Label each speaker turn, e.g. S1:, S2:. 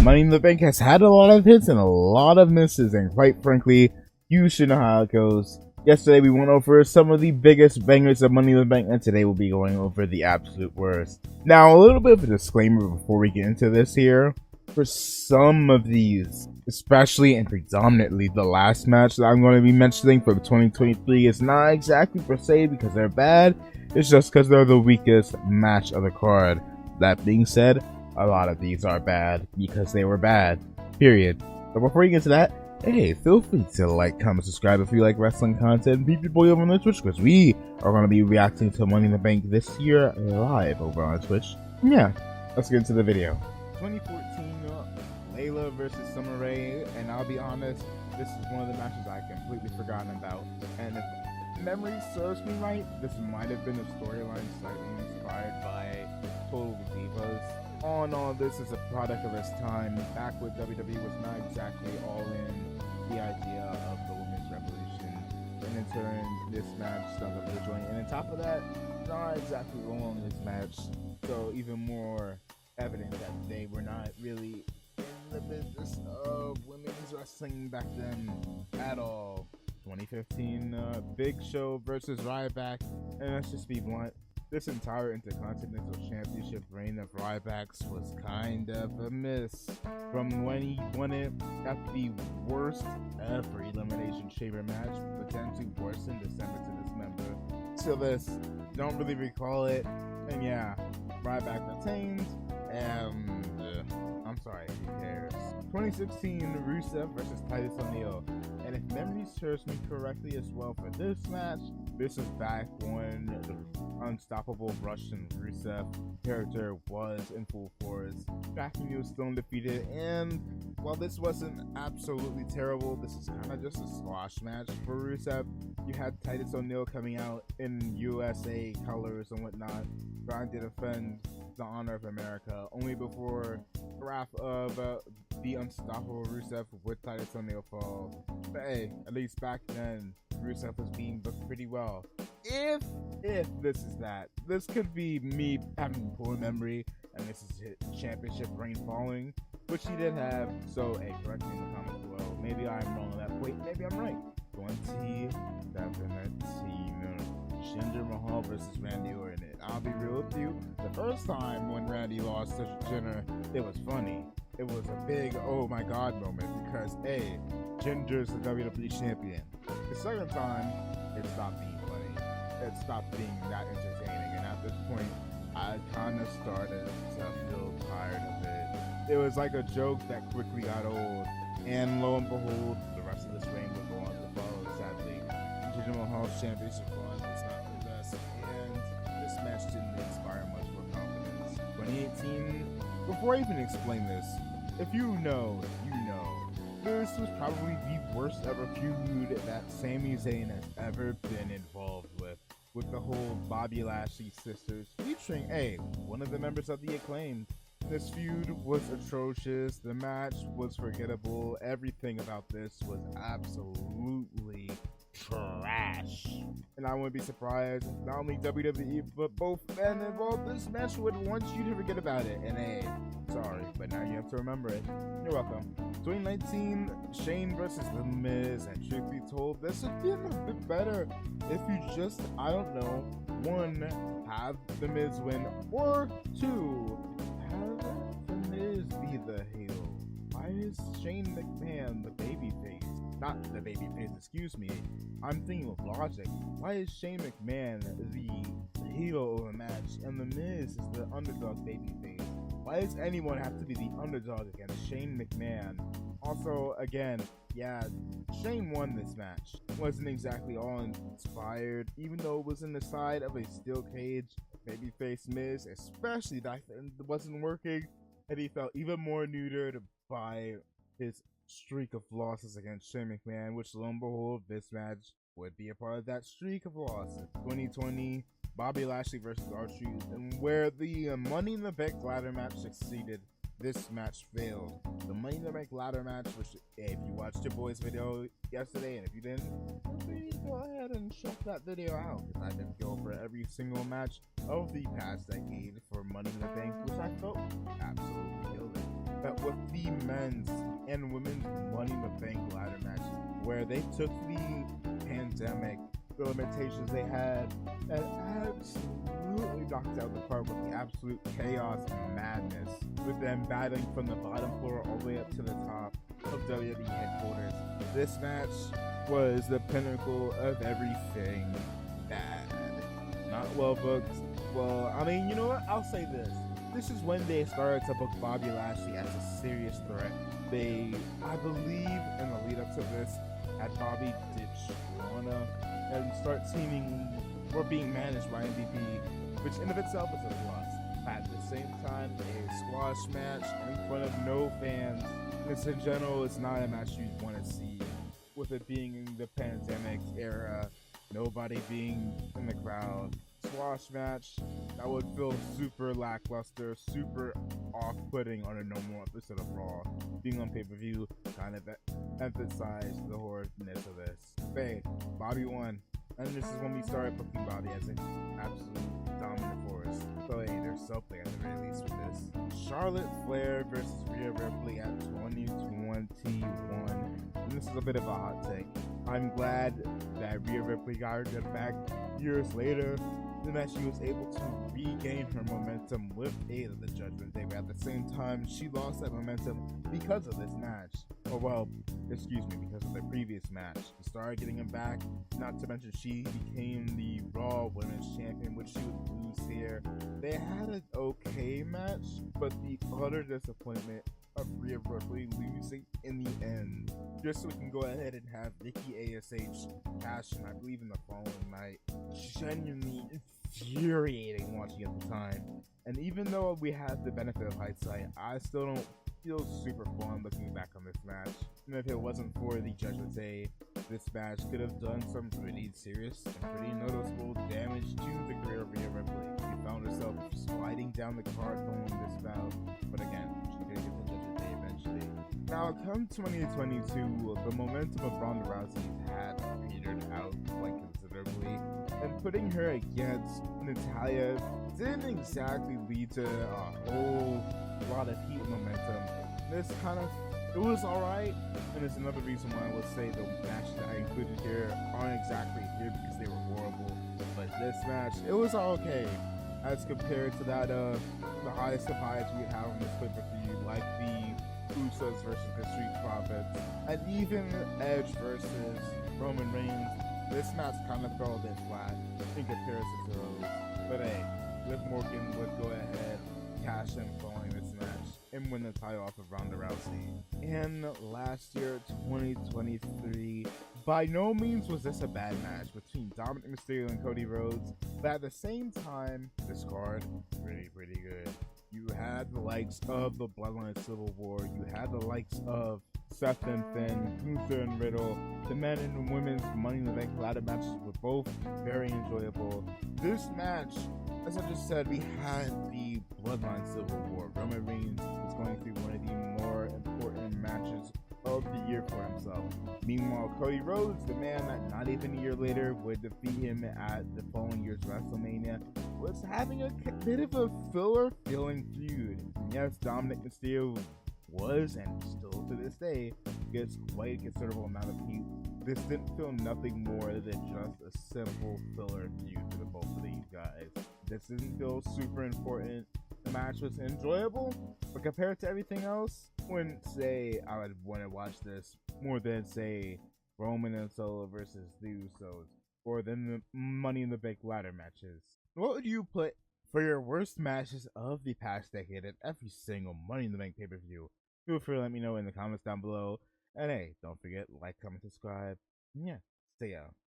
S1: Money in the Bank has had a lot of hits and a lot of misses, and quite frankly, you should know how it goes. Yesterday we went over some of the biggest bangers of Money in the Bank, and today we'll be going over the absolute worst. Now, a little bit of a disclaimer before we get into this here. For some of these, especially and predominantly the last match that I'm going to be mentioning for 2023, is not exactly per se because they're bad, it's just because they're the weakest match of the card. That being said, a lot of these are bad because they were bad, period. But before you get to that, hey, feel free to like, comment, subscribe if you like wrestling content. Beat your boy over on the Twitch because we are going to be reacting to Money in the Bank this year live over on Twitch. Yeah, let's get into the video. 2014 Layla versus Summer Rae, and I'll be honest, this is one of the matches I completely forgotten about. And if memory serves me right, this might have been a storyline slightly inspired by Total Divas. All in all, this is a product of its time. Back when WWE was not exactly all in the idea of the women's revolution, and in turn, this match stuck up the joint. And on top of that, not exactly long this match, so even more evident that they were not really in the business of women's wrestling back then at all. 2015 Big Show versus Ryback, and let's just be blunt, this entire Intercontinental Championship reign of Ryback's was kind of a miss. From when he won it at the worst ever Elimination Chamber match, potentially worse in December to Dismember, to this, don't really recall it, and yeah, Ryback retains, and I'm sorry, who cares? 2016 Rusev versus Titus O'Neil, and if memory serves me correctly as well for this match, this is back when the unstoppable Russian Rusev character was in full force. Back when he was still undefeated, and while this wasn't absolutely terrible, this is kind of just a squash match for Rusev. You had Titus O'Neil coming out in USA colors and whatnot, trying to defend the honor of America, only before the wrath of the unstoppable Rusev with Titus O'Neil fall. But hey, at least back then, Rusev was being booked pretty well. If this is that, this could be me having poor memory, and this is his championship reign falling, which he did have. So hey, correct me in the comments below. Maybe I'm wrong on that point. Maybe I'm right. 2017 Jinder Mahal versus Randy Orton. I'll be real with you, the first time when Randy lost to Jinder, it was funny. It was a big oh my god moment because hey, Jinder's the WWE champion. The second time, it stopped being funny. It stopped being that entertaining, and at this point, I kind of started to feel tired of it. It was like a joke that quickly got old, and lo and behold, the rest of this reign would go on to follow, sadly. Jinder Mahal's championship run was not the best, and this match didn't inspire much more confidence. 2018, before I even explain this, if you know, you know. This was probably the worst ever feud that Sami Zayn has ever been involved with the whole Bobby Lashley sisters, featuring one of the members of the Acclaimed. This feud was atrocious, the match was forgettable, everything about this was absolutely trash. And I wouldn't be surprised if not only WWE but both men involved this match would want you to forget about it. And hey, sorry, but now you have to remember it. You're welcome. 2019 Shane versus The Miz, and truth be told, this would be a bit better if you just, I don't know, one, have The Miz win, or two, have The Miz be the heel. Why is Shane McMahon the babyface? Not the babyface, excuse me. I'm thinking with logic. Why is Shane McMahon the heel of a match and The Miz is the underdog babyface? Why does anyone have to be the underdog against Shane McMahon? Also, again, yeah, Shane won this match. Wasn't exactly all inspired, even though it was in the side of a steel cage babyface Miz, especially that it wasn't working, and he felt even more neutered by his streak of losses against Shane McMahon, which lo and behold, this match would be a part of that streak of losses. 2020 Bobby Lashley versus R-Truth, and where the Money in the Bank ladder match succeeded, this match failed. The Money in the Bank ladder match, which if you watched your boy's video yesterday, and if you didn't, please go ahead and check that video out, because I did go over every single match of the past decade for Money in the Bank, which I felt absolutely killed it. but with the men's and women's Money in the Bank ladder match, where they took the pandemic, the limitations they had, and absolutely knocked out of the park with the absolute chaos and madness, with them battling from the bottom floor all the way up to the top of WWE headquarters. This match was the pinnacle of everything bad. Not well booked. Well, I mean, you know what? I'll say this. This is when they started to book Bobby Lashley as a serious threat. They, I believe, in the lead up to this, had Bobby ditch Lana and start teaming or being managed by MVP, which in of itself is a plus. At the same time, a squash match in front of no fans. This in general is not a match you'd want to see. With it being in the pandemic era, nobody being in the crowd. Squash match that would feel super lackluster, super off-putting on a normal episode of Raw. Being on pay-per-view kind of emphasized the horridness of this. But Bobby won, and this is when we started booking Bobby as an absolute dominant force. So hey, there's something at the very least with this. Charlotte Flair versus Rhea Ripley at 2021. And this is a bit of a hot take. I'm glad that Rhea Ripley got her good back years later, and that she was able to regain her momentum with aid of the Judgment Day, but at the same time, she lost that momentum because of this match. Or well, excuse me, because of the previous match. She started getting him back, not to mention she became the Raw Women's Champion, which she would lose here. They had an okay match, but the utter disappointment of Rhea Ripley losing in the end, just so we can go ahead and have Nikki ASH cash in, I believe, in the following night. Genuinely infuriating watching at the time. And even though we had the benefit of hindsight, I still don't feel super fun looking back on this match. And if it wasn't for the Judgment Day, this match could have done some pretty serious and pretty noticeable damage to the career of Rhea Ripley. She found herself sliding down the card following this bout, but again, she's gonna get the Judgment Day eventually. Now, come 2022, the momentum of Ronda Rousey had petered out quite considerably, and putting her against Natalya didn't exactly lead to a whole lot of heat momentum. This kind of, it was alright, and it's another reason why I would say the matches that I included here aren't exactly here because they were horrible, but this match, it was okay as compared to that of the highest of highs we would have on this pay-per-view, like the Usos versus the Street Profits, and even Edge versus Roman Reigns. This match kind of fell a bit flat in comparison to those. But hey, Liv Morgan would go ahead, cash in following this match, and win the title off of Ronda Rousey. And last year, 2023, by no means was this a bad match between Dominic Mysterio and Cody Rhodes, but at the same time, this card, pretty good. You had the likes of the Bloodline Civil War, you had the likes of Seth and Finn, Gunther and Riddle. The men and women's Money in the Bank ladder matches were both very enjoyable. This match, as I just said, we had the Bloodline Civil War. Roman Reigns was going through one of the more important matches of the year for himself. Meanwhile, Cody Rhodes, the man that not even a year later would defeat him at the following year's WrestleMania, was having a bit of a filler feeling feud. Yes, Dominic Mysterio was, and still to this day, gets quite a considerable amount of heat. This didn't feel nothing more than just a simple filler feud for the both of these guys. This didn't feel super important. The match was enjoyable, but compared to everything else, I wouldn't say I would want to watch this more than, say, Roman and Solo versus the Usos, or than the Money in the Bank ladder matches. What would you put for your worst matches of the past decade at every single Money in the Bank pay-per-view? Feel free to let me know in the comments down below. And hey, don't forget, like, comment, subscribe. And yeah, stay out.